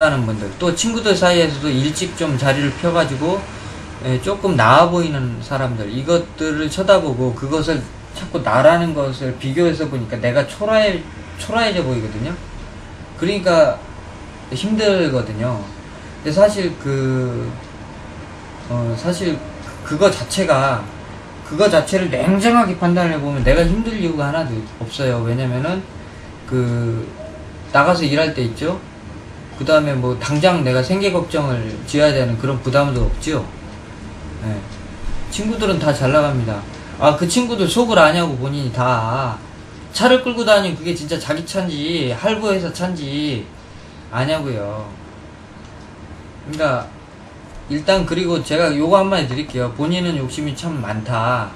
하는 분들, 또 친구들 사이에서도 일찍 좀 자리를 펴가지고 조금 나아 보이는 사람들, 이것들을 쳐다보고 그것을 자꾸 나라는 것을 비교해서 보니까 내가 초라해져 보이거든요. 그러니까 힘들거든요. 근데 사실 사실 그거 자체를 냉정하게 판단을 해보면 내가 힘들 이유가 하나도 없어요. 왜냐면은 나가서 일할 때 있죠. 그 다음에 뭐 당장 내가 생계 걱정을 지어야 되는 그런 부담도 없죠. 네. 친구들은 다 잘 나갑니다. 그 친구들 속을 아냐고. 본인이 다 차를 끌고 다니는 그게 진짜 자기 차인지 할부해서 차인지 아냐고요. 그러니까 일단, 그리고 제가 요거 한마디 드릴게요. 본인은 욕심이 참 많다.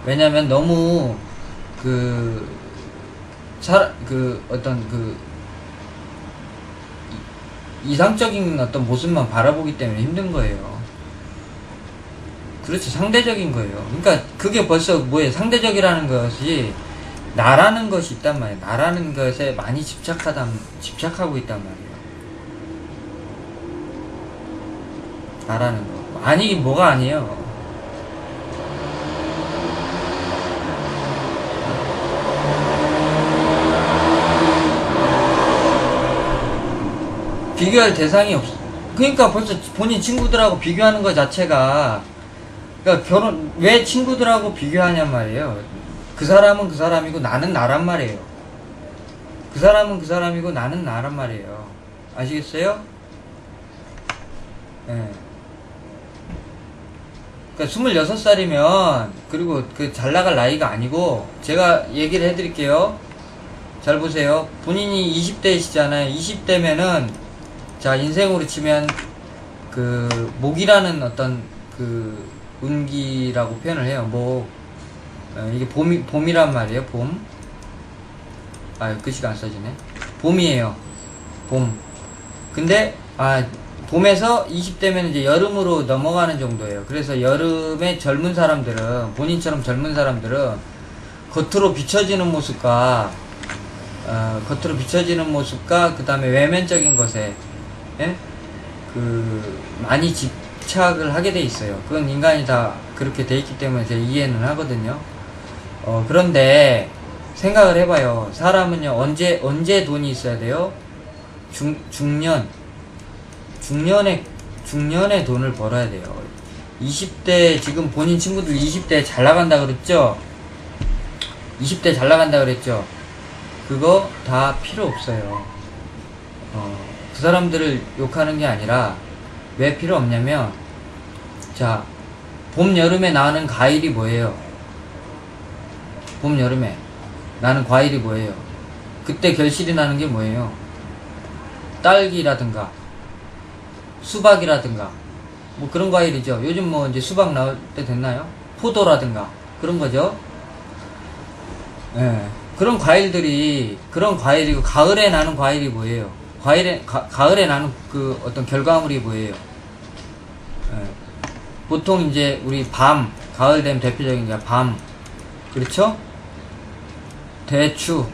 왜냐면 너무 이상적인 어떤 모습만 바라보기 때문에 힘든 거예요. 그렇지, 상대적인 거예요. 그러니까 그게 벌써 뭐예요? 상대적이라는 것이 나라는 것이 있단 말이에요. 나라는 것에 많이 집착하고 있단 말이에요. 나라는 거. 아니긴 뭐가 아니에요. 비교할 대상이 없어. 그러니까 벌써 본인 친구들하고 비교하는 것 자체가, 그러니까 왜 친구들하고 비교하냔 말이에요. 그 사람은 그 사람이고 나는 나란 말이에요. 그 사람은 그 사람이고 나는 나란 말이에요. 아시겠어요? 예. 네. 그러니까 26살이면 그리고 잘 나갈 나이가 아니고, 제가 얘기를 해드릴게요. 잘 보세요. 본인이 20대이시잖아요. 20대면은 자, 인생으로 치면 목이라는 어떤 운기라고 표현을 해요. 이게 봄이란 말이에요. 봄. 글씨가 안 써지네. 봄이에요. 봄. 근데 봄에서 20대면 이제 여름으로 넘어가는 정도예요. 그래서 여름에 젊은 사람들은, 본인처럼 젊은 사람들은 겉으로 비춰지는 모습과 그 다음에 외면적인 것에 많이 집착을 하게 돼 있어요. 그건 인간이 다 그렇게 돼 있기 때문에 제가 이해는 하거든요. 그런데 생각을 해봐요. 사람은요, 언제 돈이 있어야 돼요? 중년에 돈을 벌어야 돼요. 20대, 지금 본인 친구들 20대 잘 나간다 그랬죠? 20대 잘 나간다 그랬죠? 그거 다 필요 없어요. 그 사람들을 욕하는 게 아니라, 왜 필요 없냐면, 자, 봄, 여름에 나는 과일이 뭐예요? 봄, 여름에 나는 과일이 뭐예요? 그때 결실이 나는 게 뭐예요? 딸기라든가 수박이라든가 뭐 그런 과일이죠. 요즘 뭐 이제 수박 나올 때 됐나요? 포도라든가 그런 거죠. 예. 그런 과일이고, 가을에 나는 과일이 뭐예요? 가을에 나는 어떤 결과물이 뭐예요? 예. 보통 이제 우리 가을 되면 대표적인 게 밤, 그렇죠? 대추,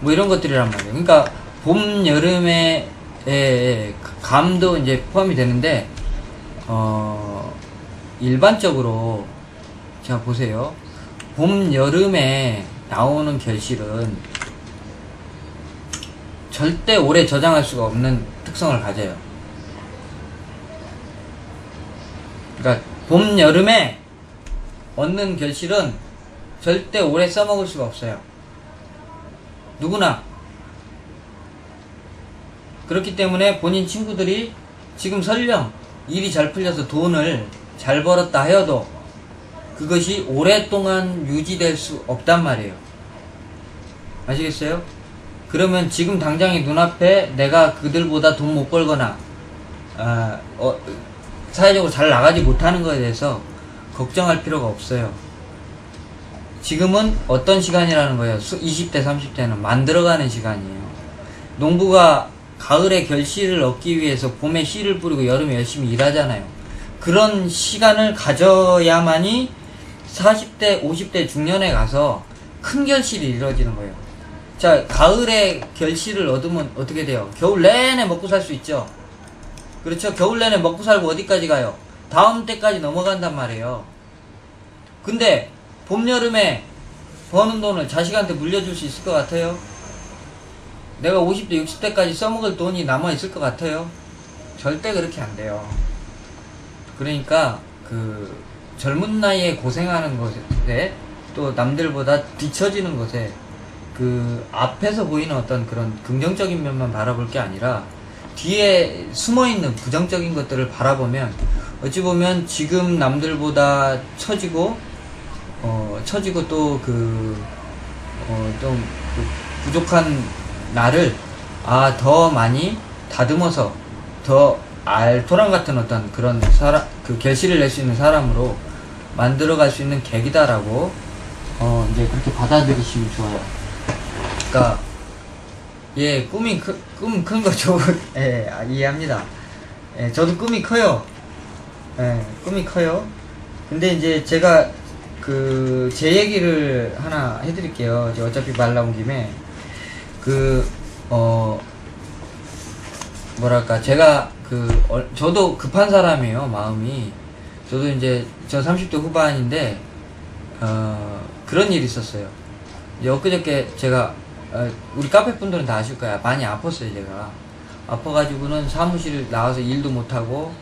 뭐 이런 것들이란 말이에요. 그러니까 봄, 여름에 감도 이제 포함이 되는데, 일반적으로 자 보세요. 봄, 여름에 나오는 결실은 절대 오래 저장할 수가 없는 특성을 가져요. 그러니까 봄, 여름에 얻는 결실은 절대 오래 써먹을 수가 없어요. 누구나. 그렇기 때문에 본인 친구들이 지금 설령 일이 잘 풀려서 돈을 잘 벌었다 하여도 그것이 오랫동안 유지될 수 없단 말이에요. 아시겠어요? 그러면 지금 당장의 눈앞에 내가 그들보다 돈 못 벌거나 사회적으로 잘 나가지 못하는 것에 대해서 걱정할 필요가 없어요. 지금은 어떤 시간이라는 거예요? 20대 30대는 만들어가는 시간이에요. 농부가 가을에 결실을 얻기 위해서 봄에 씨를 뿌리고 여름에 열심히 일하잖아요. 그런 시간을 가져야만이 40대 50대 중년에 가서 큰 결실이 이루어지는 거예요. 자, 가을에 결실을 얻으면 어떻게 돼요? 겨울 내내 먹고 살 수 있죠? 그렇죠? 겨울 내내 먹고 살고 어디까지 가요? 다음 때까지 넘어간단 말이에요. 근데 봄, 여름에 버는 돈을 자식한테 물려줄 수 있을 것 같아요? 내가 50대, 60대까지 써먹을 돈이 남아있을 것 같아요? 절대 그렇게 안 돼요. 그러니까 그 젊은 나이에 고생하는 것에 또 남들보다 뒤처지는 것에 그 앞에서 보이는 어떤 그런 긍정적인 면만 바라볼 게 아니라 뒤에 숨어있는 부정적인 것들을 바라보면 어찌 보면 지금 남들보다 처지고 또 좀 부족한 나를 더 많이 다듬어서 더 알토란 같은 어떤 그런 그 결실을 낼 수 있는 사람으로 만들어갈 수 있는 계기다라고 이제 그렇게 받아들이시면 좋아요. 그러니까 꿈 큰 거 좋은 이해합니다. 저도 꿈이 커요. 꿈이 커요. 근데 이제 제가 제 얘기를 하나 해드릴게요. 이제 어차피 말 나온 김에 뭐랄까 제가 저도 급한 사람이에요. 마음이. 저도 이제 저 30대 후반인데 그런 일이 있었어요. 이제 엊그저께 제가 우리 카페 분들은 다 아실 거야. 많이 아팠어요. 제가 아파가지고는 사무실 나와서 일도 못하고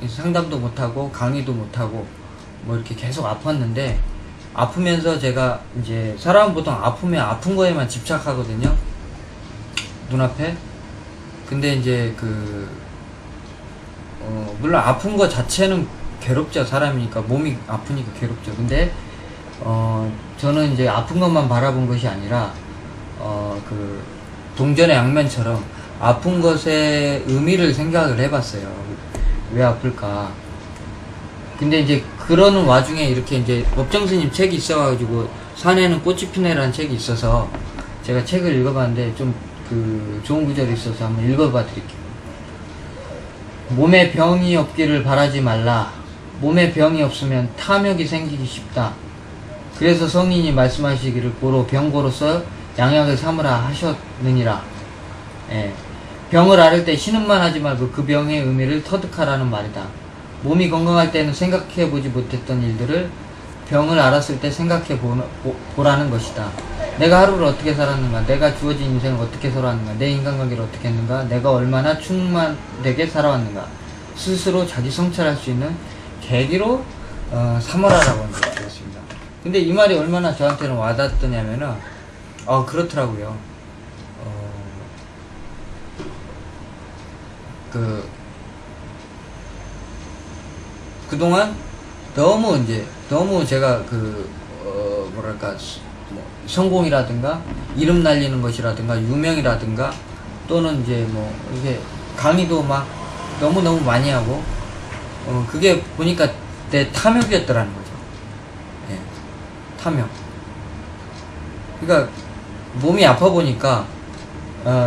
상담도 못하고 강의도 못하고 뭐 이렇게 계속 아팠는데, 아프면서 제가 이제 사람은 보통 아프면 아픈 거에만 집착하거든요, 눈앞에. 근데 이제 물론 아픈 거 자체는 괴롭죠. 사람이니까 몸이 아프니까 괴롭죠. 근데 저는 이제 아픈 것만 바라본 것이 아니라 동전의 양면처럼 아픈 것의 의미를 생각을 해봤어요. 왜 아플까? 근데 이제 그러는 와중에 이렇게 이제 법정스님 책이 있어가지고 산에는 꽃이 피네라는 책이 있어서 제가 책을 읽어봤는데 좀 좋은 구절이 있어서 한번 읽어봐 드릴게요. 몸에 병이 없기를 바라지 말라. 몸에 병이 없으면 탐욕이 생기기 쉽다. 그래서 성인이 말씀하시기를 고로 병고로서 양약을 삼으라 하셨느니라. 병을 앓을 때 신음만 하지 말고 그 병의 의미를 터득하라는 말이다. 몸이 건강할 때는 생각해보지 못했던 일들을 병을 앓았을 때 생각해보라는 것이다. 내가 하루를 어떻게 살았는가, 내가 주어진 인생을 어떻게 살았는가, 내 인간관계를 어떻게 했는가, 내가 얼마나 충만되게 살아왔는가, 스스로 자기 성찰할 수 있는 계기로 삼아라라고 드렸습니다. 근데 이 말이 얼마나 저한테는 와닿았더냐면은 그렇더라고요. 그동안 너무 제가 뭐랄까, 성공이라든가 이름 날리는 것이라든가 유명이라든가 또는 이제 뭐 이게 강의도 막 너무너무 많이 하고 그게 보니까 내 탐욕이었더라는 거죠. 탐욕. 그러니까 몸이 아파 보니까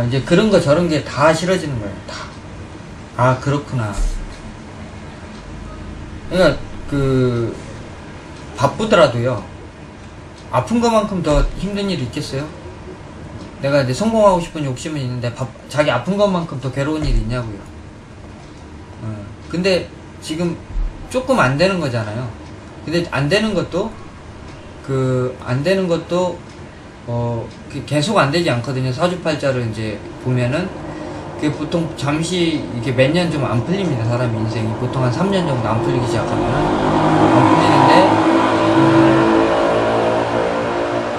이제 그런 거 저런 게 다 싫어지는 거예요. 다. 그렇구나. 그러니까 바쁘더라도요, 아픈 것만큼 더 힘든 일이 있겠어요? 내가 이제 성공하고 싶은 욕심은 있는데 자기 아픈 것만큼 더 괴로운 일이 있냐고요. 근데 지금 조금 안 되는 거잖아요. 근데 안 되는 것도 계속 안 되지 않거든요. 사주팔자를 이제 보면은 그게 보통 잠시 이게 몇 년 좀 안 풀립니다. 사람 인생이 보통 한 3년 정도 안 풀리기 시작하면 안 풀리는데,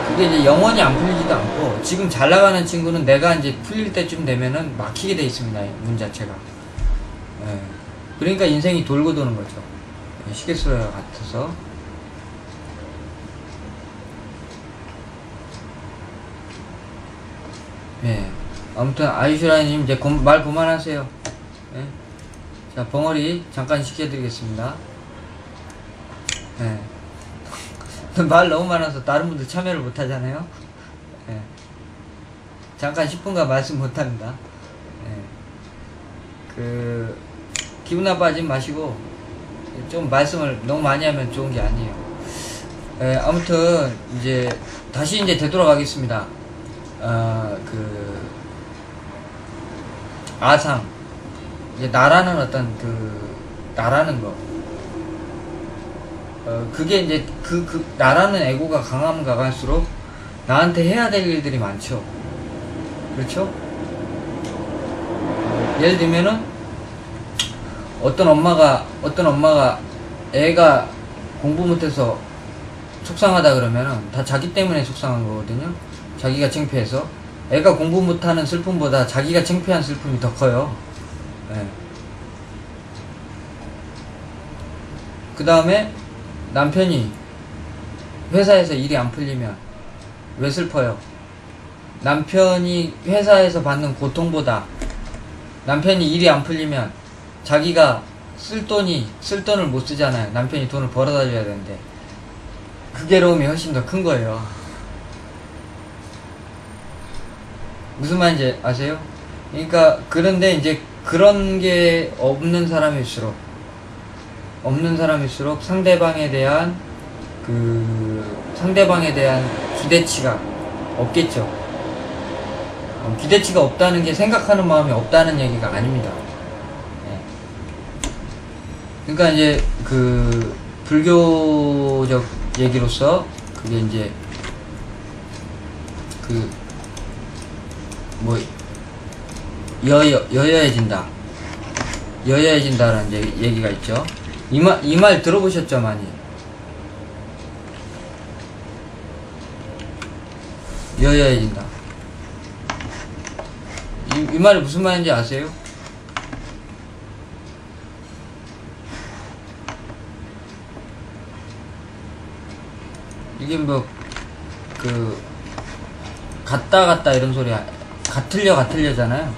그게 이제 영원히 안 풀리지도 않고, 지금 잘 나가는 친구는 내가 이제 풀릴 때쯤 되면은 막히게 돼 있습니다. 문 자체가. 그러니까 인생이 돌고 도는 거죠. 시계수와 같아서. 아무튼 아이슈라님 이제 말 그만하세요. 자, 벙어리 잠깐 시켜드리겠습니다. 말 너무 많아서 다른 분들 참여를 못 하잖아요. 잠깐 10분간 말씀 못 합니다. 기분 나빠하지 마시고, 좀 말씀을 너무 많이 하면 좋은 게 아니에요. 아무튼, 다시 되돌아가겠습니다. 아상, 이제 나라는 어떤 나라는 거, 그게 이제 나라는 에고가 강하면 강할수록 나한테 해야 될 일들이 많죠. 그렇죠? 예를 들면은 어떤 엄마가 애가 공부 못해서 속상하다 그러면은 다 자기 때문에 속상한 거거든요. 자기가 창피해서. 애가 공부 못하는 슬픔보다 자기가 창피한 슬픔이 더 커요. 네. 그 다음에 남편이 회사에서 일이 안 풀리면 왜 슬퍼요? 남편이 회사에서 받는 고통보다 남편이 일이 안 풀리면 자기가 쓸 돈을 못 쓰잖아요. 남편이 돈을 벌어다 줘야 되는데 그 괴로움이 훨씬 더 큰 거예요. 무슨 말인지 아세요? 그러니까 그런데 이제 그런 게 없는 사람일수록 상대방에 대한 기대치가 없겠죠. 기대치가 없다는 게 생각하는 마음이 없다는 얘기가 아닙니다. 네. 그러니까 이제 불교적 얘기로서 그게 이제 여여해진다라는 얘기가 있죠. 이 말 들어보셨죠, 많이? 여여해진다. 이 말이 무슨 말인지 아세요? 이게 같다 이런 소리야. 같으려잖아요.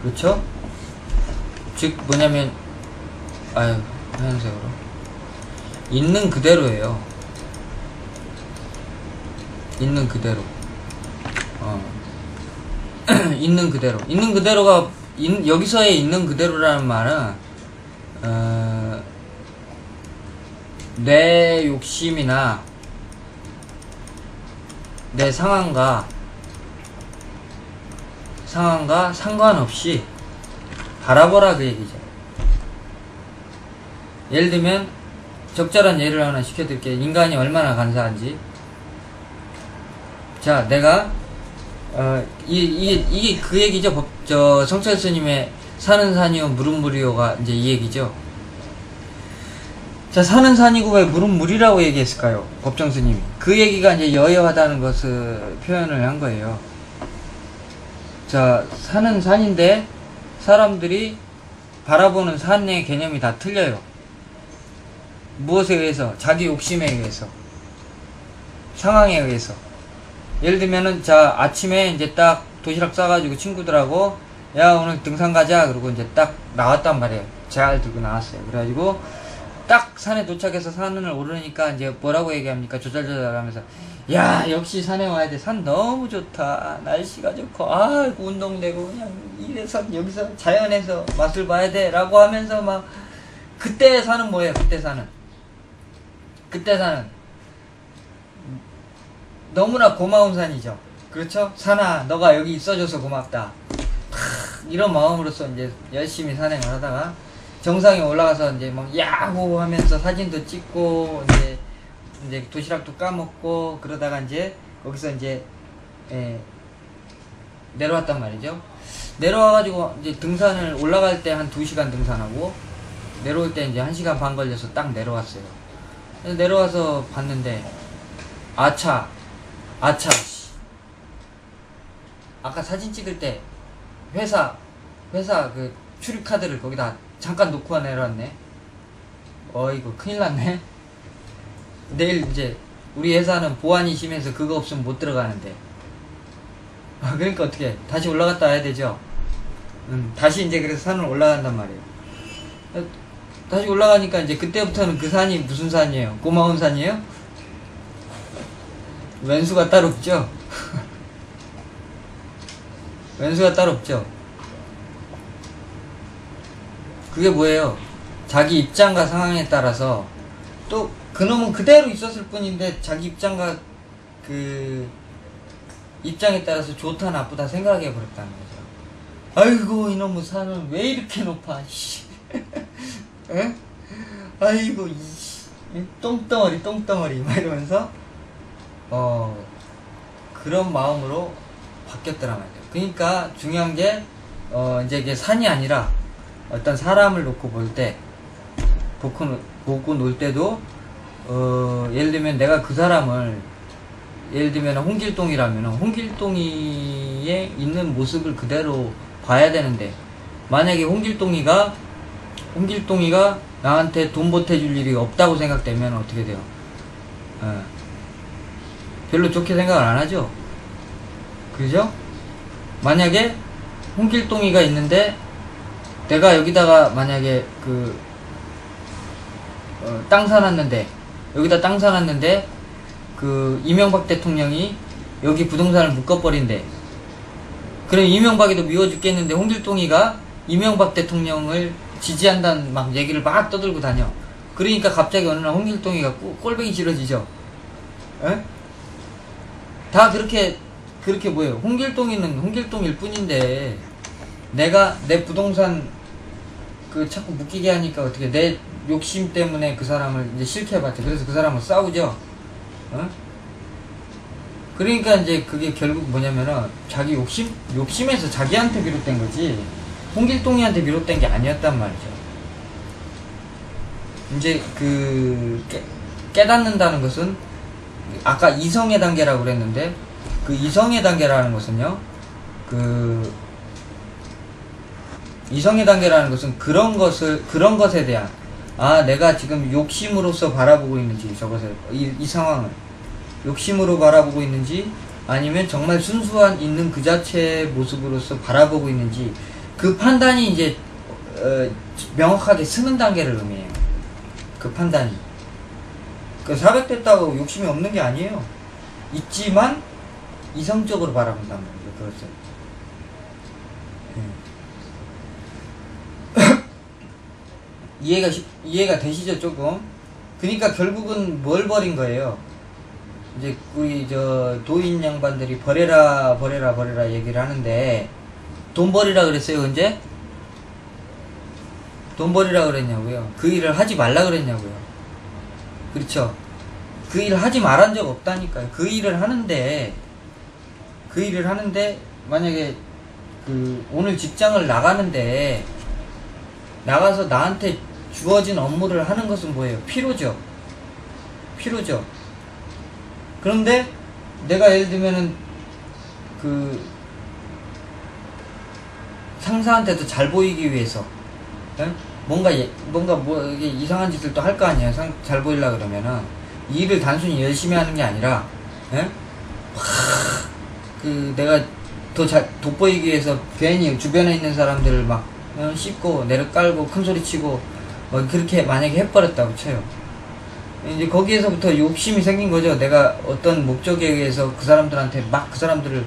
그렇죠? 즉 뭐냐면 하얀색으로 있는 그대로예요. 있는 그대로. 있는 그대로가 여기서의 있는 그대로라는 말은 내 욕심이나 내 상황과 상관없이 바라보라 그 얘기죠. 예를 들면 적절한 예를 하나 시켜드릴게요. 인간이 얼마나 간사한지. 자, 내가 이게 그 얘기죠. 성철 스님의 산은 산이요 물은 물이요가 이제 이 얘기죠. 자, 산은 산이고 왜 물은 물이라고 얘기했을까요? 법정 스님이. 그 얘기가 이제 여여하다는 것을 표현을 한 거예요. 자, 산은 산인데 사람들이 바라보는 산의 개념이 다 틀려요. 무엇에 의해서? 자기 욕심에 의해서, 상황에 의해서. 예를 들면은, 자, 아침에 이제 딱 도시락 싸가지고 친구들하고, 야, 오늘 등산 가자. 그러고 이제 딱 나왔단 말이에요. 잘 들고 나왔어요. 그래가지고, 딱 산에 도착해서 산을 오르니까 이제 뭐라고 얘기합니까? 조잘조잘 하면서, 야, 역시 산에 와야 돼. 산 너무 좋다. 날씨가 좋고, 운동되고, 그냥 이래서, 여기서, 자연에서 맛을 봐야 돼. 라고 하면서 막, 그때 산은 뭐예요? 그때 산은 너무나 고마운 산이죠. 그렇죠? 산아, 너가 여기 있어줘서 고맙다. 이런 마음으로서 이제 열심히 산행을 하다가 정상에 올라가서 이제 막 야호 하면서 사진도 찍고 이제 도시락도 까먹고 그러다가 이제 거기서 이제 내려왔단 말이죠. 내려와가지고 이제 등산을 올라갈 때 한 2시간 등산하고 내려올 때 이제 1시간 반 걸려서 딱 내려왔어요. 내려와서 봤는데 아차 아까 사진 찍을 때 회사 그 출입카드를 거기다 잠깐 놓고 내려왔네. 이거 큰일 났네. 내일 이제 우리 회사는 보안이 심해서 그거 없으면 못 들어가는데. 그러니까 어떻게 다시 올라갔다 와야 되죠. 다시 이제 그래서 산을 올라간단 말이에요. 다시 올라가니까 이제 그때부터는 그 산이 무슨 산이에요? 고마운 산이에요? 왼수가 따로 없죠? 왼수가 따로 없죠? 그게 뭐예요? 자기 입장과 상황에 따라서 또 그놈은 그대로 있었을 뿐인데 자기 입장과 입장에 따라서 좋다 나쁘다 생각해 버렸다는 거죠. 아이고 이놈의 산은 왜 이렇게 높아 씨. 에? 아이고 이 똥덩어리 막 이러면서 그런 마음으로 바뀌었더란 말이에요. 그러니까 중요한 게 이제 이게 산이 아니라 어떤 사람을 놓고 볼 때 보고 놀 때도 예를 들면 내가 그 사람을 예를 들면 홍길동이라면 홍길동이에 있는 모습을 그대로 봐야 되는데 만약에 홍길동이가 나한테 돈 보태줄 일이 없다고 생각되면 어떻게 돼요? 별로 좋게 생각을 안 하죠? 그죠? 만약에 홍길동이가 있는데 내가 여기다가 만약에 땅 사놨는데 여기다 땅 사놨는데 이명박 대통령이 여기 부동산을 묶어버린대. 그럼 이명박이도 미워 죽겠는데 홍길동이가 이명박 대통령을 지지한다는 막 얘기를 막 떠들고 다녀. 그러니까 갑자기 어느 날 홍길동이가 꼴보기 싫어지죠. 에? 다 그렇게 뭐예요. 홍길동이는 홍길동일 뿐인데 내가 내 부동산 자꾸 묶이게 하니까 어떻게 내 욕심 때문에 그 사람을 이제 싫게 해봤죠. 그래서 그 사람을 싸우죠. 그러니까 이제 그게 결국 뭐냐면은 자기 욕심에서 자기한테 비롯된 거지 홍길동이한테 비롯된 게 아니었단 말이죠. 이제 깨닫는다는 것은 아까 이성의 단계라고 그랬는데 그 이성의 단계라는 것은요 이성의 단계라는 것은 그런 것에 대한 내가 지금 욕심으로서 바라보고 있는지 저것을 이 상황을 욕심으로 바라보고 있는지 아니면 정말 순수한 있는 그 자체의 모습으로서 바라보고 있는지 그 판단이 이제 명확하게 서는 단계를 의미해요. 그 판단이 400 됐다고 욕심이 없는 게 아니에요. 있지만 이성적으로 바라본단 말이죠. 그렇죠. 이해가 되시죠 조금? 그러니까 결국은 뭘 버린 거예요? 이제 우리 도인 양반들이 버려라 얘기를 하는데 돈 버리라 그랬어요 언제? 돈 버리라 그랬냐고요? 그 일을 하지 말라 그랬냐고요? 그렇죠? 그 일을 하지 말한 적 없다니까요. 그 일을 하는데 만약에 오늘 직장을 나가는데 나가서 나한테 주어진 업무를 하는 것은 뭐예요? 피로죠. 그런데 내가 예를 들면은 상사한테도 잘 보이기 위해서 뭔가 이게 이상한 짓을 또 할 거 아니에요. 잘 보이려고 그러면은 이 일을 단순히 열심히 하는 게 아니라 내가 더 돋보이기 위해서 괜히 주변에 있는 사람들을 막 씹고 내려깔고 큰소리 치고 그렇게 만약에 해버렸다고 쳐요. 이제 거기에서부터 욕심이 생긴 거죠. 내가 어떤 목적에 의해서 그 사람들한테 막 그 사람들을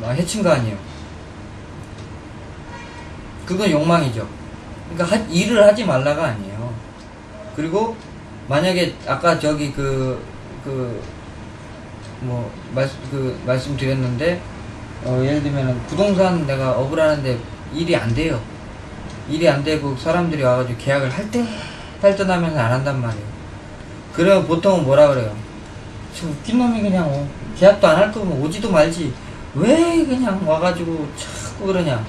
해친 거 아니에요. 그건 욕망이죠. 그러니까 일을 하지 말라가 아니에요. 그리고 만약에 아까 말씀드렸는데 예를 들면은 부동산 내가 업을 하는데 일이 안 돼요. 일이 안 되고 사람들이 와가지고 계약을 할 듯 하면서 안 한단 말이에요. 그러면 보통은 뭐라 그래요? 저 웃긴 놈이 그냥 계약도 안 할 거면 오지도 말지 왜 그냥 와가지고 자꾸 그러냐.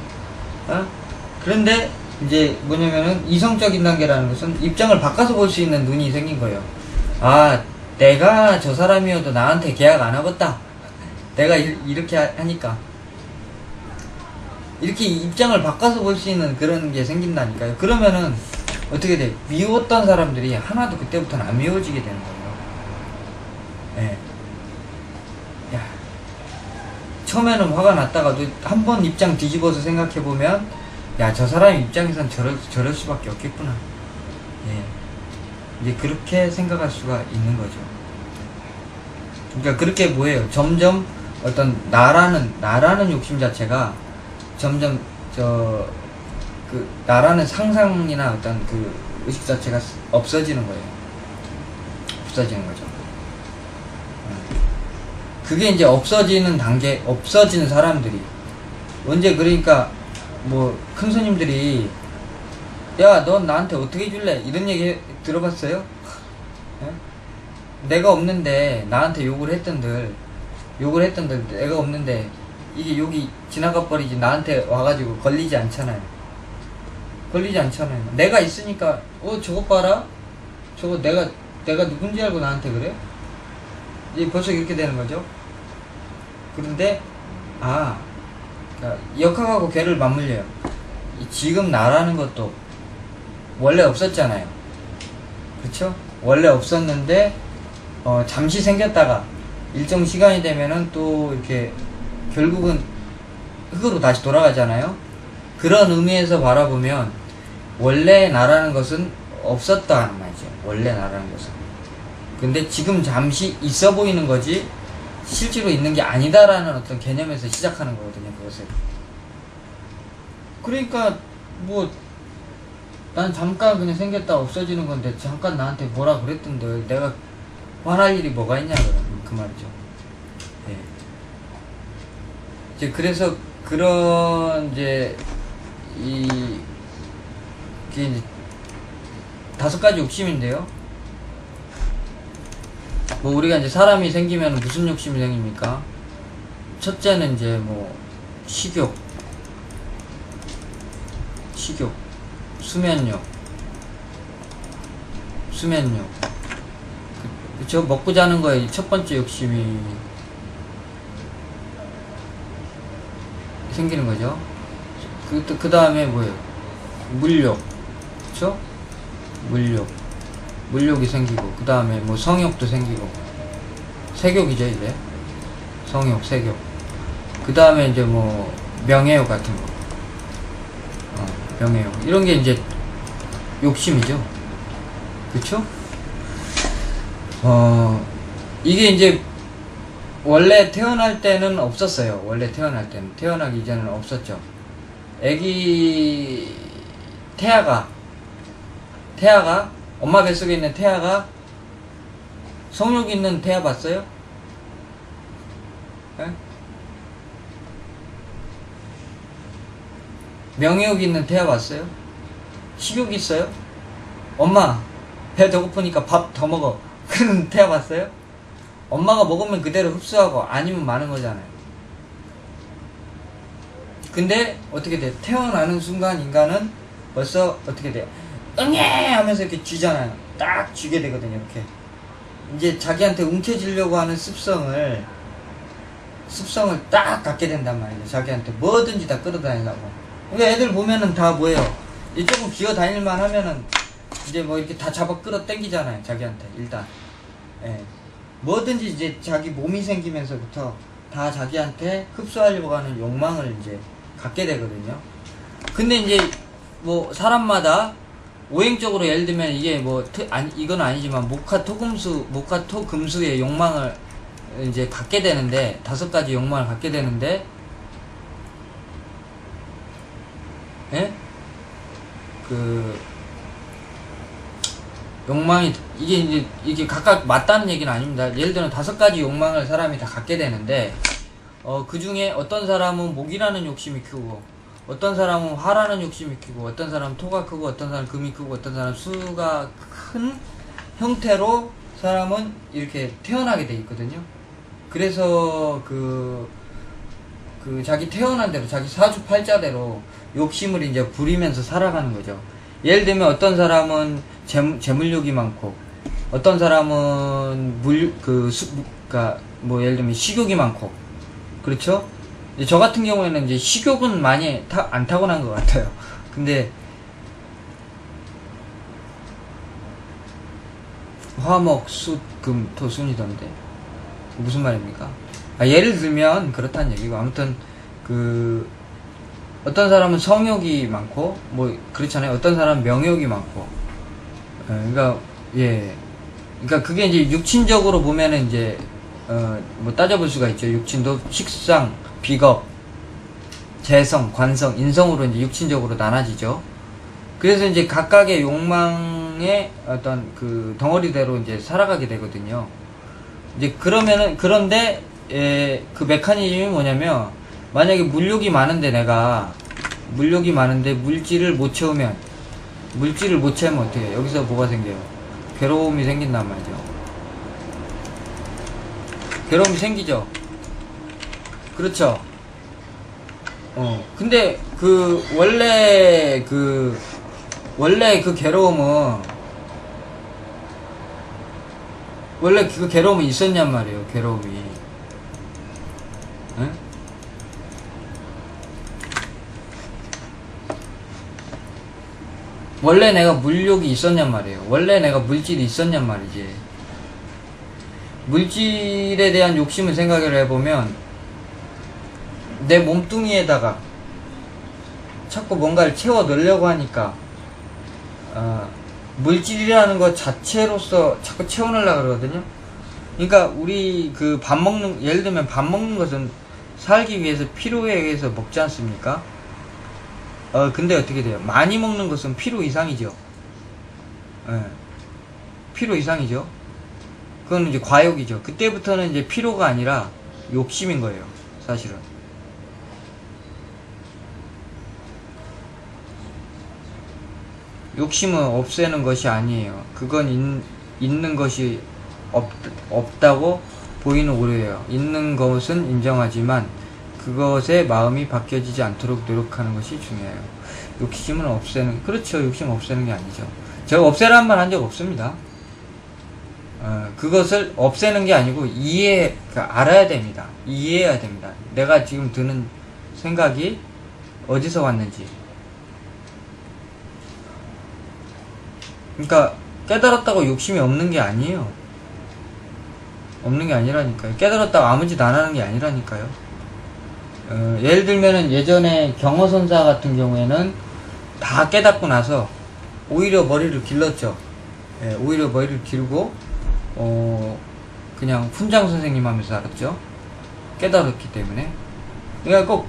그런데 이제 뭐냐면은 이성적인 단계라는 것은 입장을 바꿔서 볼 수 있는 눈이 생긴 거예요. 내가 저 사람이어도 나한테 계약 안 하겠다. 내가 이렇게 하니까 이렇게 입장을 바꿔서 볼 수 있는 그런 게 생긴다니까요. 그러면은 어떻게 돼? 미웠던 사람들이 하나도 그때부터는 안 미워지게 되는 거예요. 야, 처음에는 화가 났다가도 한번 입장 뒤집어서 생각해보면 저 사람 입장에선 저럴 수밖에 없겠구나. 이제 그렇게 생각할 수가 있는 거죠. 그러니까 그렇게 뭐예요? 점점 어떤 나라는 욕심 자체가 점점 나라는 상상이나 어떤 의식 자체가 없어지는 거예요. 없어지는 거죠. 그게 이제 없어지는 단계, 없어지는 사람들이. 언제 그러니까, 뭐, 큰 스님들이, 야, 넌 나한테 어떻게 해줄래? 이런 얘기 들어봤어요? 예? 내가 없는데, 나한테 욕을 했던들, 내가 없는데, 이게 욕이 지나가 버리지, 나한테 와가지고 걸리지 않잖아요. 내가 있으니까, 저것 봐라? 저거 내가 누군지 알고 나한테 그래? 이제 벌써 이렇게 되는 거죠. 그런데, 그러니까 역학하고 괴를 맞물려요. 지금 나라는 것도 원래 없었잖아요. 그쵸? 원래 없었는데, 잠시 생겼다가, 일정 시간이 되면은 또 이렇게, 결국은 흙으로 다시 돌아가잖아요. 그런 의미에서 바라보면, 원래 나라는 것은 없었다는 말이죠. 원래 나라는 것은. 근데 지금 잠시 있어 보이는 거지, 실제로 있는 게 아니다라는 어떤 개념에서 시작하는 거거든요, 그것을. 그러니까, 난 잠깐 그냥 생겼다 없어지는 건데, 잠깐 나한테 뭐라 그랬던데, 내가 화날 일이 뭐가 있냐, 그 말이죠. 예. 이제 그래서, 이게 이제 5가지 욕심인데요. 우리가 이제 사람이 생기면 무슨 욕심이 생깁니까? 첫째는 이제 식욕, 수면욕. 그쵸? 먹고 자는 거에 첫 번째 욕심이 생기는 거죠. 그 다음에 뭐예요? 물욕. 그쵸? 물욕이 생기고, 그 다음에 성욕도 생기고, 색욕이죠, 이제. 성욕, 색욕. 그 다음에 이제 명예욕 같은 거. 명예욕. 이런 게 이제 욕심이죠. 그쵸? 이게 이제 원래 태어날 때는 없었어요. 태어나기 이전에는 없었죠. 애기, 태아가, 엄마 뱃속에 있는 태아가, 성욕 있는 태아 봤어요? 에? 명예욕 있는 태아 봤어요? 식욕 있어요? 엄마, 배 더 고프니까 밥 더 먹어. 그런 태아 봤어요? 엄마가 먹으면 그대로 흡수하고, 아니면 마는 거잖아요. 근데, 어떻게 돼? 태어나는 순간 인간은 벌써 어떻게 돼요? 응애! 하면서 이렇게 쥐잖아요. 딱 쥐게 되거든요, 이렇게. 이제 자기한테 움켜쥐려고 하는 습성을 딱 갖게 된단 말이에요. 자기한테 뭐든지 다 끌어다니려고. 그러니까 애들 보면은 다 뭐예요? 이제 조금 기어다닐만 하면은, 이제 이렇게 다 잡아 끌어 당기잖아요, 자기한테, 일단. 예. 뭐든지 이제 자기 몸이 생기면서부터 다 자기한테 흡수하려고 하는 욕망을 이제 갖게 되거든요. 근데 이제 사람마다 오행적으로 예를 들면 이게 이건 아니지만 목화토금수의 욕망을 이제 갖게 되는데, 5가지 욕망을 갖게 되는데, 예? 욕망이, 이게 각각 맞다는 얘기는 아닙니다. 예를 들면 5가지 욕망을 사람이 다 갖게 되는데, 그 중에 어떤 사람은 목이라는 욕심이 크고, 어떤 사람은 화라는 욕심이 크고, 어떤 사람은 토가 크고, 어떤 사람은 금이 크고, 어떤 사람은 수가 큰 형태로 사람은 이렇게 태어나게 돼 있거든요. 그래서 자기 태어난 대로, 자기 사주팔자대로 욕심을 이제 부리면서 살아가는 거죠. 예를 들면 어떤 사람은 재물욕이 많고, 어떤 사람은 예를 들면 식욕이 많고, 그렇죠? 저 같은 경우에는 이제 식욕은 많이 안 타고난 것 같아요. 근데 화목, 수, 금, 토, 순이던데 무슨 말입니까? 예를 들면 그렇다는 얘기고, 아무튼 어떤 사람은 성욕이 많고 그렇잖아요. 어떤 사람은 명욕이 많고. 그러니까 그게 이제 육친적으로 보면은 이제 따져볼 수가 있죠. 육친도 식상, 비겁, 재성, 관성, 인성으로 이제 육친적으로 나눠지죠. 그래서 이제 각각의 욕망의 어떤 덩어리대로 이제 살아가게 되거든요. 이제 그런데 그 메커니즘이 뭐냐면, 만약에 물욕이 많은데 물질을 못 채우면 어떻게 해요? 여기서 뭐가 생겨요? 괴로움이 생긴단 말이죠. 괴로움이 생기죠. 그렇죠. 근데 원래 그 괴로움은 원래 그 괴로움이 있었냔 말이에요. 괴로움이. 응? 원래 내가 물욕이 있었냔 말이에요. 원래 내가 물질이 있었냔 말이지. 물질에 대한 욕심을 생각을 해보면 내 몸뚱이에다가 자꾸 뭔가를 채워 넣으려고 하니까 물질이라는 것 자체로서 자꾸 채워넣으려고 그러거든요. 그러니까 우리 그 예를 들면 밥 먹는 것은 살기 위해서 필요에 의해서 먹지 않습니까? 근데 어떻게 돼요? 많이 먹는 것은 필요 이상이죠. 필요 이상이죠. 그건 이제 과욕이죠. 그때부터는 이제 필요가 아니라 욕심인 거예요. 사실은. 욕심은 없애는 것이 아니에요. 그건 있는 것이 없다고 보이는 오류예요. 있는 것은 인정하지만 그것에 마음이 바뀌어지지 않도록 노력하는 것이 중요해요. 욕심은 없애는, 그렇죠. 욕심 없애는 게 아니죠. 제가 없애라는 말 한 적 없습니다. 그것을 없애는 게 아니고 그러니까 알아야 됩니다. 이해해야 됩니다. 내가 지금 드는 생각이 어디서 왔는지. 그러니까 깨달았다고 욕심이 없는 게 아니에요. 없는 게 아니라니까요. 깨달았다고 아무 짓 안 하는 게 아니라니까요. 예를 들면은 예전에 경허선사 같은 경우에는 다 깨닫고 나서 오히려 머리를 길렀죠. 오히려 머리를 길고 그냥 훈장 선생님 하면서 살았죠. 깨달았기 때문에. 그러니까 꼭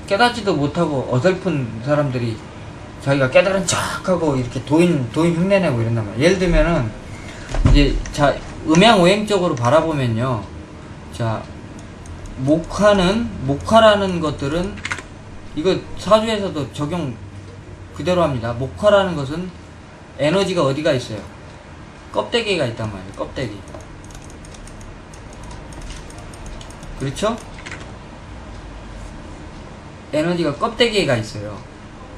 깨닫지도 못하고 어설픈 사람들이 자기가 깨달은 척하고 이렇게 도인 흉내내고 이런단 말이에요. 예를 들면은 이제 음양오행적으로 바라보면요. 목화라는 것들은 이거 사주에서도 적용 그대로 합니다. 목화라는 것은 에너지가 어디가 있어요? 껍데기가 있단 말이에요. 껍데기. 그렇죠? 에너지가 껍데기가 있어요.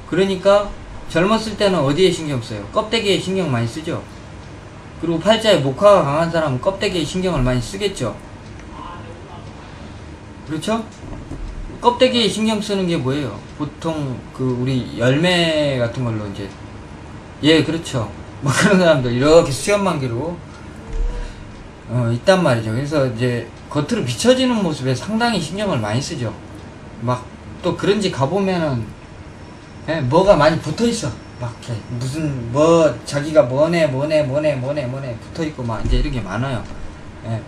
그러니까 젊었을 때는 어디에 신경 써요? 껍데기에 신경 많이 쓰죠. 그리고 팔자에 목화가 강한 사람은 껍데기에 신경을 많이 쓰겠죠. 그렇죠? 껍데기에 신경 쓰는 게 뭐예요? 보통 우리 열매 같은 걸로 이제 그렇죠. 뭐 그런 사람들 이렇게 수염만 기르고 있단 말이죠. 그래서 이제 겉으로 비춰지는 모습에 상당히 신경을 많이 쓰죠. 막 또 그런 집 가보면은 뭐가 많이 붙어있어. 막 무슨 자기가 뭐네 붙어있고 막 이제 이런 게 많아요.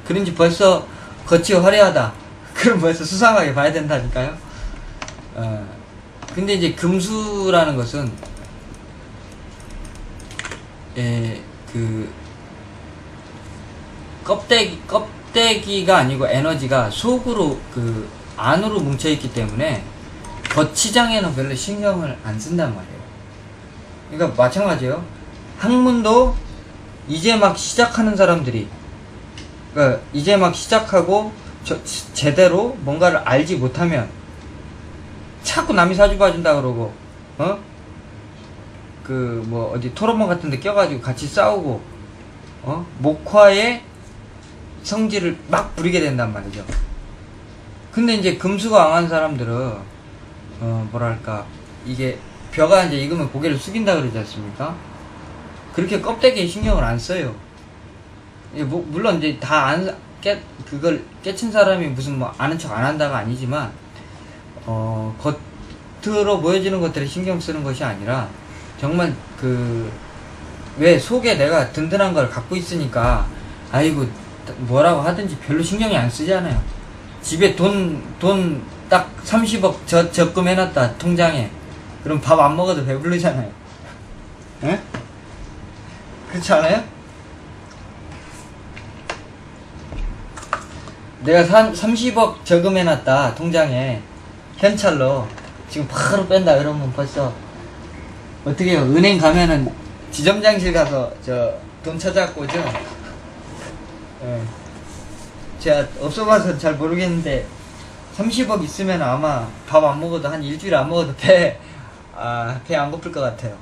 그런 집 벌써 겉이 화려하다. 그럼 벌써 수상하게 봐야 된다니까요. 근데 이제 금수라는 것은 껍데기가 아니고 에너지가 속으로 안으로 뭉쳐있기 때문에 겉치장에는 별로 신경을 안 쓴단 말이에요. 그러니까 마찬가지예요. 학문도 이제 막 시작하는 사람들이, 그러니까 이제 막 시작하고 제대로 뭔가를 알지 못하면 자꾸 남이 사주 봐준다 그러고 어디 토론방 같은 데 껴가지고 같이 싸우고 목화의 성질을 막 부리게 된단 말이죠. 근데 이제 금수가 강한 사람들은 뭐랄까, 이게 벼가 이제 익으면 고개를 숙인다 그러지 않습니까? 그렇게 껍데기에 신경을 안 써요. 물론 이제 그걸 깨친 사람이 무슨 아는 척 안 한다가 아니지만, 겉으로 보여지는 것들에 신경 쓰는 것이 아니라, 정말 왜 속에 내가 든든한 걸 갖고 있으니까, 아이고, 뭐라고 하든지 별로 신경이 안 쓰잖아요. 집에 돈 딱 30억 적금해놨다, 통장에. 그럼 밥 안 먹어도 배부르잖아요. 에? 그렇지 않아요? 내가 30억 저금해놨다 통장에 현찰로 지금 바로 뺀다 그러면 벌써 어떻게 해요? 은행 가면은 지점장실 가서 저 돈 찾아갖고 오죠. 예. 제가 없어봐서 잘 모르겠는데 30억 있으면 아마 밥 안 먹어도 한 일주일 안 먹어도 배 안 고플 것 같아요.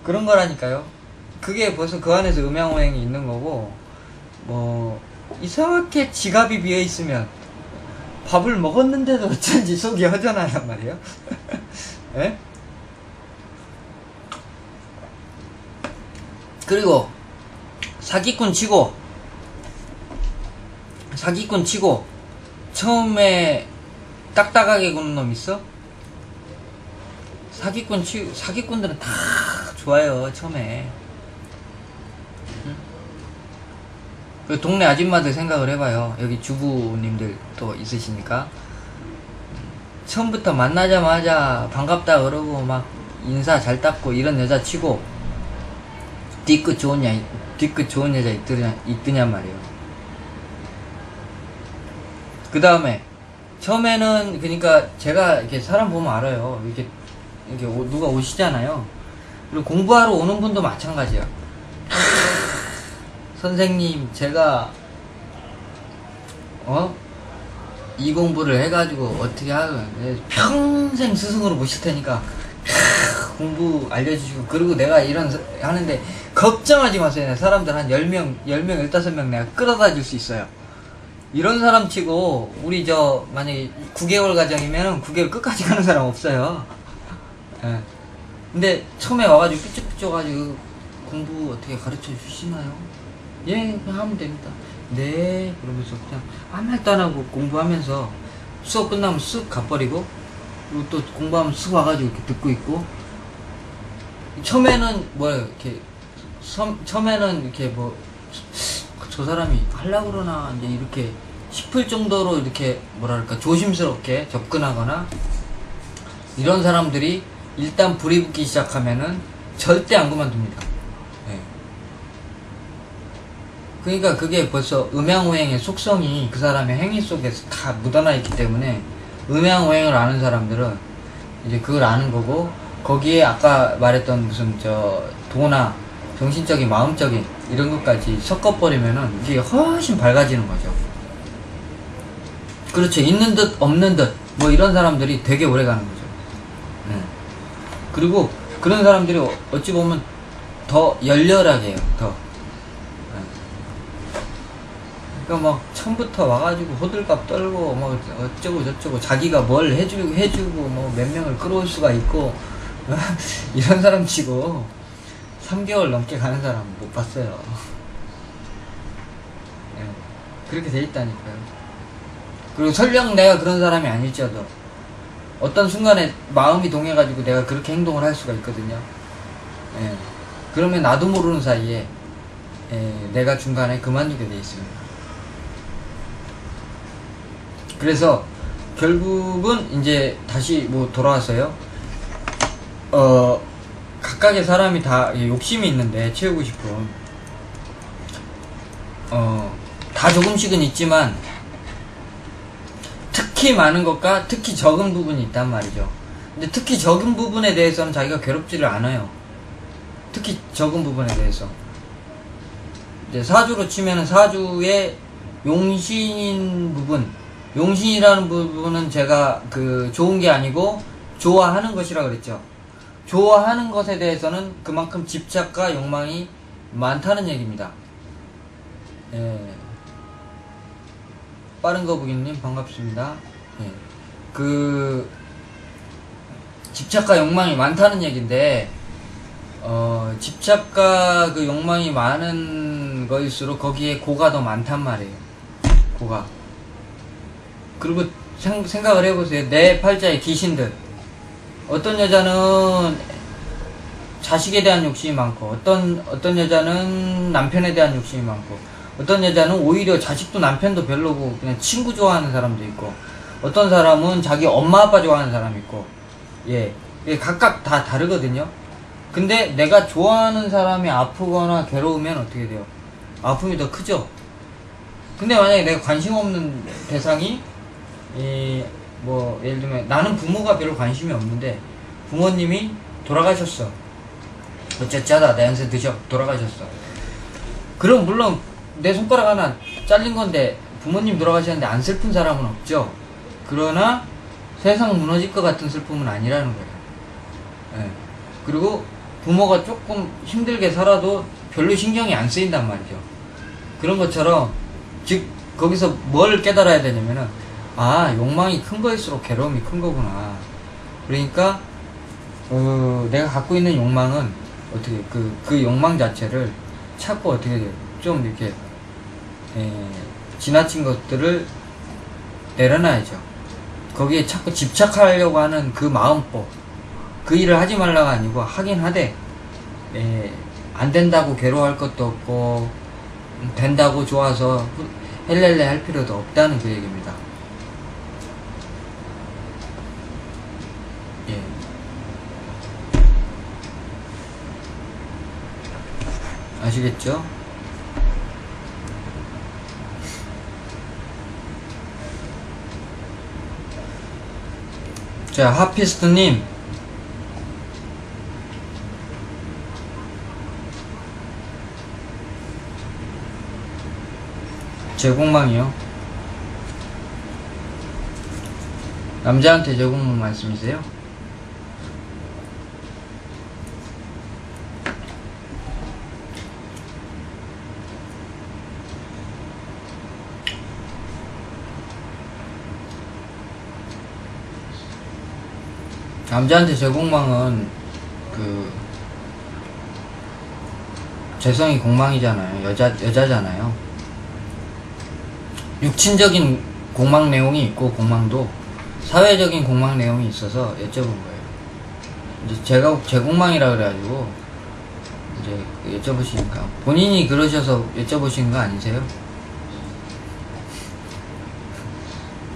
그런 거라니까요. 그게 벌써 그 안에서 음양오행이 있는 거고, 뭐 이상하게 지갑이 비어 있으면 밥을 먹었는데도 어쩐지 속이 허전하단 말이에요. 예? 그리고 사기꾼 치고 처음에 딱딱하게 구는 놈 있어? 사기꾼들은 다 좋아요 처음에. 응? 그 동네 아줌마들 생각을 해봐요. 여기 주부님들 또 있으시니까 처음부터 만나자마자 반갑다 그러고 막 인사 잘 닦고 이런 여자 치고 뒤끝 좋은 여자 있더냔 말이에요. 그 다음에 처음에는 그러니까 제가 이렇게 사람 보면 알아요. 이렇게 누가 오시잖아요. 그리고 공부하러 오는 분도 마찬가지야. 선생님 제가 이 공부를 해가지고 어떻게 하면 평생 스승으로 모실 테니까 공부 알려주시고, 그리고 내가 이런 하는데 걱정하지 마세요. 사람들 한 10명 15명 내가 끌어다 줄 수 있어요. 이런 사람 치고 우리 만약에 9개월 과정이면 9개월 끝까지 가는 사람 없어요. 예. 근데 처음에 와가지고 삐쭉삐쭉가지고 공부 어떻게 가르쳐 주시나요? 예, 그냥 하면 됩니다. 네, 그러면서 그냥 아무 말도 안 하고 공부하면서 수업 끝나면 쓱 가버리고, 그리고 또 공부하면 쓱 와가지고 이렇게 듣고 있고. 처음에는 저 사람이 하려고 그러나 이제 이렇게 싶을 정도로 이렇게 뭐랄까 조심스럽게 접근하거나, 이런 사람들이 일단 불이 붙기 시작하면은 절대 안 그만둡니다. 네. 그러니까 그게 벌써 음양오행의 속성이 그 사람의 행위 속에서 다 묻어나 있기 때문에, 음양오행을 아는 사람들은 이제 그걸 아는 거고, 거기에 아까 말했던 무슨 도나 정신적인 마음적인 이런 것까지 섞어버리면은 이게 훨씬 밝아지는 거죠. 그렇죠. 있는 듯 없는 듯 뭐 이런 사람들이 되게 오래 가는 거죠. 그리고 그런 사람들이 어찌 보면 더 열렬하게 해요. 더. 그러니까 막 처음부터 와가지고 호들갑 떨고 뭐 어쩌고 저쩌고 자기가 뭘 해주고 뭐 몇 명을 끌어올 수가 있고 이런 사람 치고 3개월 넘게 가는 사람 못 봤어요. 네, 그렇게 돼 있다니까요. 그리고 설령 내가 그런 사람이 아닐지라도 어떤 순간에 마음이 동해가지고 내가 그렇게 행동을 할 수가 있거든요. 예. 그러면 나도 모르는 사이에 내가 중간에 그만두게 돼 있습니다. 그래서 결국은 이제 다시 뭐 돌아와서요. 각각의 사람이 다 욕심이 있는데 채우고 싶은 다 조금씩은 있지만 특히 많은 것과 특히 적은 부분이 있단 말이죠. 근데 특히 적은 부분에 대해서는 자기가 괴롭지를 않아요. 특히 적은 부분에 대해서 이제 사주로 치면은 사주의 용신인 부분, 용신이라는 부분은 제가 좋은 게 아니고 좋아하는 것이라 그랬죠. 좋아하는 것에 대해서는 그만큼 집착과 욕망이 많다는 얘기입니다. 예. 빠른 거북이님 반갑습니다. 예. 집착과 욕망이 많다는 얘기인데, 집착과 그 욕망이 많은 거일수록 거기에 고가 더 많단 말이에요. 고가. 그리고 생각을 해보세요. 내 팔자의 귀신들. 어떤 여자는 자식에 대한 욕심이 많고, 어떤 여자는 남편에 대한 욕심이 많고, 어떤 여자는 오히려 자식도 남편도 별로고 그냥 친구 좋아하는 사람도 있고, 어떤 사람은 자기 엄마 아빠 좋아하는 사람이 있고, 예, 각각 다 다르거든요. 근데 내가 좋아하는 사람이 아프거나 괴로우면 어떻게 돼요? 아픔이 더 크죠? 근데 만약에 내가 관심 없는 대상이 뭐 예를 들면 나는 부모가 별로 관심이 없는데 부모님이 돌아가셨어. 어쩌다 내 연세 드셔 돌아가셨어. 그럼 물론 내 손가락 하나 잘린 건데 부모님 돌아가셨는데 안 슬픈 사람은 없죠. 그러나 세상 무너질 것 같은 슬픔은 아니라는 거예요. 예. 그리고 부모가 조금 힘들게 살아도 별로 신경이 안 쓰인단 말이죠. 그런 것처럼 즉 거기서 뭘 깨달아야 되냐면은 아 욕망이 큰 거일수록 괴로움이 큰 거구나. 그러니까 내가 갖고 있는 욕망은 어떻게 그 욕망 자체를 찾고 어떻게 좀 이렇게 지나친 것들을 내려놔야죠. 거기에 자꾸 집착하려고 하는 그 마음법, 그 일을 하지 말라가 아니고 하긴 하되 안 된다고 괴로워할 것도 없고 된다고 좋아서 헬렐레 할 필요도 없다는 그 얘기입니다. 예. 아시겠죠? 자, 하피스트님 제공망이요? 남자한테 제공망 말씀이세요? 남자한테 제공망은 재성이 공망이잖아요. 여자잖아요. 육친적인 공망 내용이 있고 공망도 사회적인 공망 내용이 있어서 여쭤본 거예요. 이제 제가 제공망이라 그래가지고 이제 여쭤보시니까 본인이 그러셔서 여쭤보시는 거 아니세요?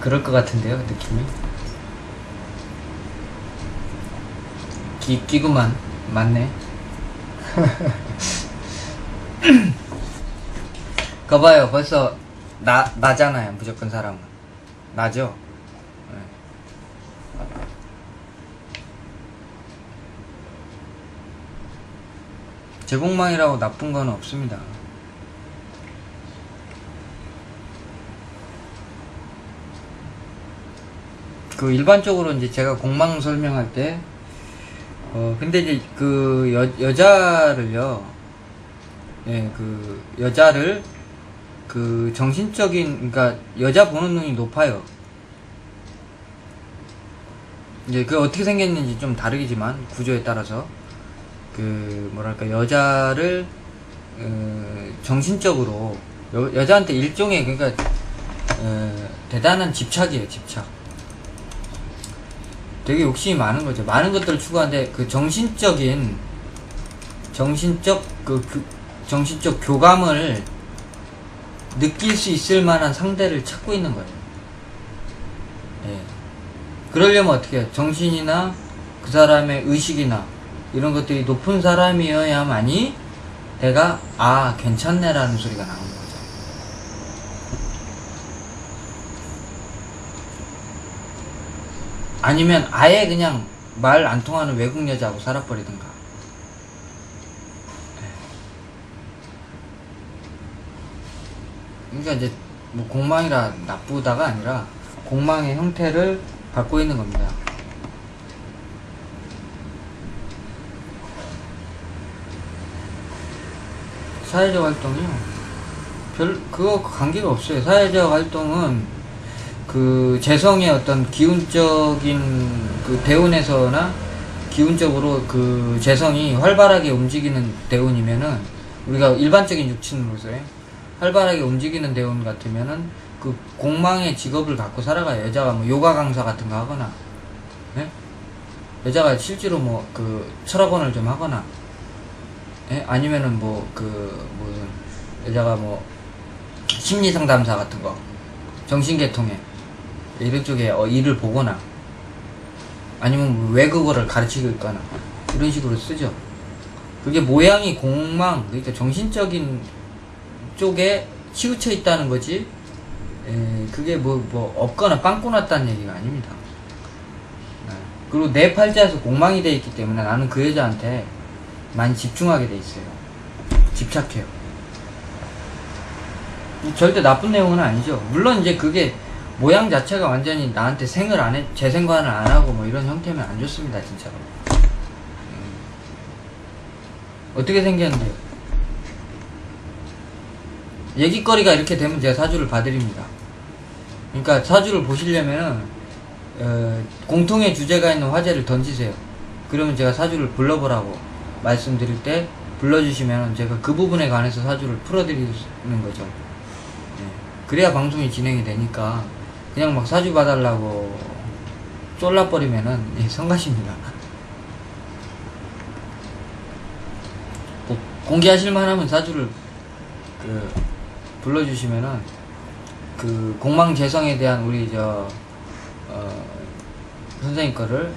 그럴 것 같은데요, 느낌이. 끼구만 맞네. 거봐요, 벌써 나잖아요. 무조건 사람은 나죠. 네. 제공망이라고 나쁜 건 없습니다. 일반적으로 이제 제가 공망 설명할 때 근데 이제 여자를요, 예, 여자를 정신적인, 그러니까 여자 보는 눈이 높아요. 이제 어떻게 생겼는지 좀 다르겠지만 구조에 따라서 뭐랄까 여자를 정신적으로 여자한테 일종의 그러니까 대단한 집착이에요, 집착. 되게 욕심이 많은 거죠. 많은 것들을 추구하는데 정신적 교감을 느낄 수 있을 만한 상대를 찾고 있는 거예요. 예. 그러려면 어떻게 해요? 정신이나 그 사람의 의식이나 이런 것들이 높은 사람이어야만이 내가 괜찮네라는 소리가 나오는 거죠. 아니면 아예 그냥 말 안 통하는 외국 여자하고 살아버리든가. 그러니까 이제 뭐 공망이라 나쁘다가 아니라 공망의 형태를 갖고 있는 겁니다. 사회적 활동이요? 그거 관계가 없어요. 사회적 활동은 재성의 어떤 기운적인 대운에서나 기운적으로 재성이 활발하게 움직이는 대운이면은 우리가 일반적인 육친으로서의 활발하게 움직이는 대운 같으면은 공망의 직업을 갖고 살아가요. 여자가 뭐 요가 강사 같은 거 하거나, 예? 여자가 실제로 뭐 철학원을 좀 하거나, 예? 아니면은 여자가 뭐 심리상담사 같은 거, 정신계통에 이런 쪽에 일을 보거나, 아니면 뭐 외국어를 가르치고 있거나 이런 식으로 쓰죠. 그게 모양이 공망, 그러니까 정신적인 쪽에 치우쳐 있다는 거지, 그게 뭐 없거나 빵꾸 났다는 얘기가 아닙니다. 그리고 내 팔자에서 공망이 돼 있기 때문에 나는 그 여자한테 많이 집중하게 돼 있어요. 집착해요. 절대 나쁜 내용은 아니죠. 물론 이제 그게 모양 자체가 완전히 나한테 재생관을 안 하고 뭐 이런 형태면 안 좋습니다, 진짜로. 어떻게 생겼는데요? 얘기거리가 이렇게 되면 제가 사주를 봐드립니다. 그러니까 사주를 보시려면은 공통의 주제가 있는 화제를 던지세요. 그러면 제가 사주를 불러보라고 말씀드릴 때 불러주시면 제가 그 부분에 관해서 사주를 풀어드리는 거죠. 그래야 방송이 진행이 되니까 그냥 막 사주 봐달라고 쫄라버리면은 성가십니다. 공개하실만 하면 사주를 불러주시면은 그 공망재성에 대한 우리 선생님 거를